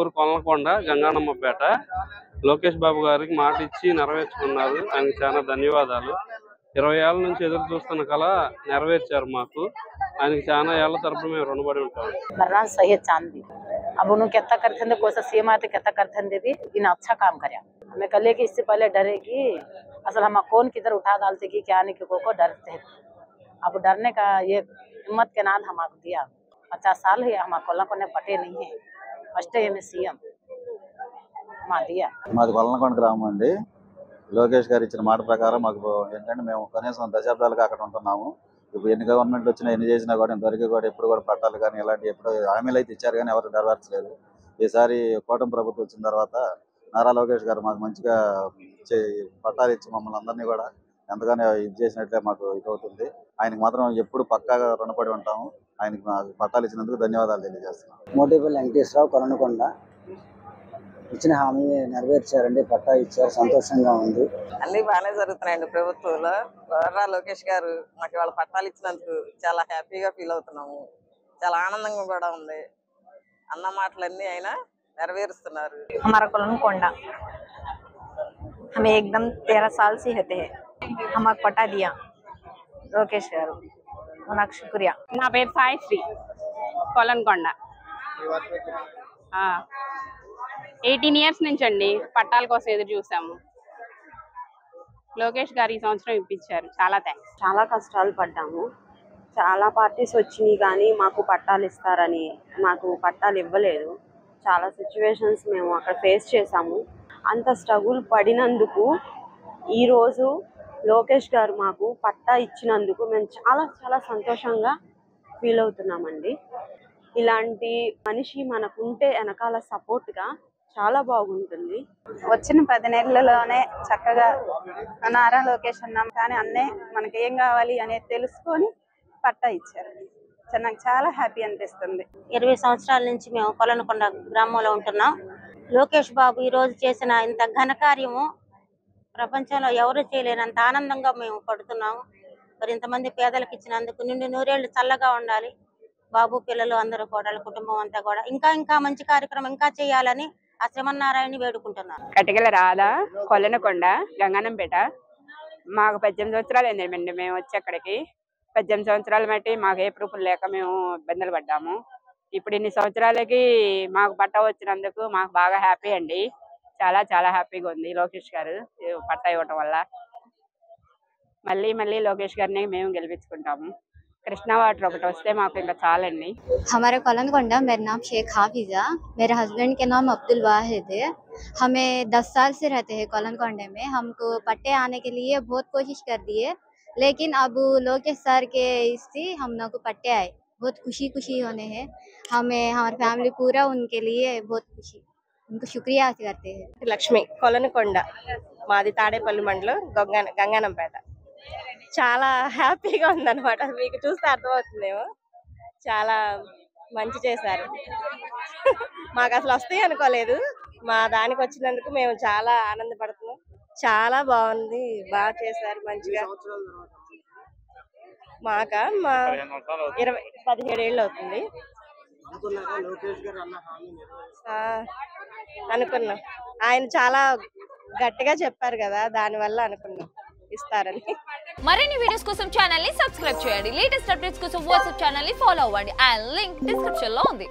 ఊరు కొల్లకొండ గంగానమ్మపేట. లోకేష్ బాబు గారికి మాట ఇచ్చి నెరవేర్చుకున్నారు. ఆయనకి చాలా ధన్యవాదాలు. 20 ఏళ్ల నుంచి ఎదురు చూస్తున్న కళ నెరవేర్చారు మాకు. ఆయనకి చాలా ఏళ్ల తరపున మేము రుణపడి ఉంటాం. सही चांदी अब उन्होंने कितना करते थे कोई सीएम आते कितना करते थे भी इन अच्छा काम करे हमें कल कि इससे पहले डरेगी असल हम कौन किधर उठा डालते कि क्या नहीं को डरते हैं। अब डरने का ये हिम्मत के नाम हमको दिया 50 साल है हम कोल्लकोंडा पटे नहीं है फर्स्ट टाइम सीएम మా दिया మాది కొల్లకొండ గ్రామం అండి. లోకేష్ గారు ఇచ్చిన మాట ప్రకారం మాకు ఏంటంటే మేము కనీసం దశాబ్దాలుగా అక్కడ ఉంటున్నాము. ఇప్పుడు ఎన్ని గవర్నమెంట్లు వచ్చినా ఎన్ని చేసినా కూడా ఇంతవరకు కూడా ఎప్పుడు కూడా పట్టాలు కానీ ఇలాంటి ఎప్పుడు హామీలు అయితే ఇచ్చారు కానీ ఎవరు నెరవేర్చలేదు. ఈసారి కూటమి ప్రభుత్వం వచ్చిన తర్వాత నారా లోకేష్ గారు మాకు మంచిగా పట్టాలు ఇచ్చి మమ్మల్ని అందరినీ కూడా ఎంతగానో ఇది చేసినట్లే మాకు ఇది అవుతుంది. ఆయనకు మాత్రం ఎప్పుడు పక్కాగా రుణపడి ఉంటాము. ఆయనకి మాకు పట్టాలు ఇచ్చినందుకు ధన్యవాదాలు తెలియజేస్తున్నాం. మోటిపల్లి వెంకటేశ్వరరావు కొల్లకొండ ఇచ్చిన హామీ నెరవేర్చారండి. పట్టా ఇచ్చారు, సంతోషంగా ఉంది. అన్ని బాగానే జరుగుతున్నాయండి ప్రభుత్వంలో. నారా లోకేష్ గారు మాకు వాళ్ళ పట్టాలు ఇచ్చినందుకు చాలా హ్యాపీగా ఫీల్ అవుతున్నాము. చాలా ఆనందంగా కూడా ఉంది. అన్న మాటలన్నీ ఆయన నెరవేరుస్తున్నారు. हमारा कोल्लकोंडा हमें एकदम 13 साल से रहते हैं हमारे पटा दिया लोकेश गारू उनका शुक्रिया। నా పేరు సాయిశ్రీ కొల్లకొండ 18 ఇయర్స్ నుంచి అండి పట్టాల కోసం ఎదురు చూసాము. లోకేష్ గారు ఈ సంవత్సరం ఇప్పించారు. చాలా థ్యాంక్స్. చాలా కష్టాలు పడ్డాము. చాలా పార్టీస్ వచ్చినాయి కానీ మాకు పట్టాలు ఇస్తారని మాకు పట్టాలు ఇవ్వలేదు. చాలా సిచ్యువేషన్స్ మేము అక్కడ ఫేస్ చేసాము. అంత స్ట్రగుల్ పడినందుకు ఈరోజు లోకేష్ గారు మాకు పట్టా ఇచ్చినందుకు మేము చాలా చాలా సంతోషంగా ఫీల్ అవుతున్నామండి. ఇలాంటి మనిషి మనకుంటే వెనకాల సపోర్ట్గా చాలా బాగుంటుంది. వచ్చిన 10 నెలల్లోనే చక్కగా నారా లోకేష్ అన్నాం కానీ అన్నే మనకి ఏం కావాలి అనేది తెలుసుకొని పట్టా ఇచ్చారు. నాకు చాలా హ్యాపీ అనిపిస్తుంది. 20 సంవత్సరాల నుంచి మేము కొల్లకొండ గ్రామంలో ఉంటున్నాం. లోకేష్ బాబు ఈ రోజు చేసిన ఇంత ఘనకార్యము ప్రపంచంలో ఎవరు చేయలేనంత ఆనందంగా మేము పడుతున్నాము. మరి ఇంతమంది పేదలకు ఇచ్చినందుకు నిండు నూరేళ్లు చల్లగా ఉండాలి బాబు, పిల్లలు అందరూ కూడా, కుటుంబం అంతా కూడా ఇంకా ఇంకా మంచి కార్యక్రమం ఇంకా చేయాలని ఆ శ్రీమన్నారాయణని వేడుకుంటున్నాను. కటికల రాధా కొల్లకొండ గంగానంపేట. మాకు 18 సంవత్సరాలు అయిందండి మేము వచ్చి అక్కడికి. 18 సంవత్సరాలు బట్టి మాకు ఏ ప్రూఫ్లు లేక మేము ఇబ్బందులు పడ్డాము. ఇప్పుడు ఇన్ని సంవత్సరాలకి మాకు పట్టా వచ్చినందుకు మాకు బాగా హ్యాపీ అండి. చాలా చాలా హ్యాపీగా ఉంది లోకేష్ గారు పట్టా ఇవ్వటం వల్ల. మళ్ళీ మళ్ళీ లోకేష్ గారిని మేము గెలిపించుకుంటాము. कृष्णा वाटर ఒకటి వస్తే మాకు ఇంకా చాలండి. हमारे कोल्लकोंडा मेरा नाम शेख हाफिजा, मेरे हस्बैंड के नाम अब्दुल वाहिद है। हमें 10 साल से रहते हैं कोल्लकोंडा में। हमको पट्टे आने के लिए बहुत कोशिश कर दी है, लेकिन अब लोकेश सर के इससे हम लोग को पट्टे आए। बहुत खुशी खुशी होने हैं हमें, हमारी फैमिली पूरा उनके लिए बहुत खुशी, उनको शुक्रिया करते हैं। లక్ష్మి కొల్లకొండ మాది తాడేపల్లి మండలం గంగానంపేట. చాలా హ్యాపీగా ఉందన్నమాట. మీకు చూస్తే అర్థమవుతుందేమో. చాలా మంచి చేశారు. మాకు అసలు వస్తాయి అనుకోలేదు. మా దానికి వచ్చినందుకు మేము చాలా ఆనందపడుతున్నాం. చాలా బాగుంది, బాగా చేశారు మంచిగా. మా 17 ఏళ్ళు అవుతుంది అనుకున్నాం. ఆయన చాలా గట్టిగా చెప్పారు కదా, దానివల్ల అనుకున్నాం ఇస్తారని. మరిన్ని వీడియోస్ కోసం ఛానల్ ని సబ్స్క్రైబ్ చేయండి. లేటెస్ట్ అప్డేట్స్ కోసం వాట్సాప్ ఛానల్ ని ఫాలో అవ్వండి. అండ్ లింక్ డిస్క్రిప్షన్ లో ఉంది.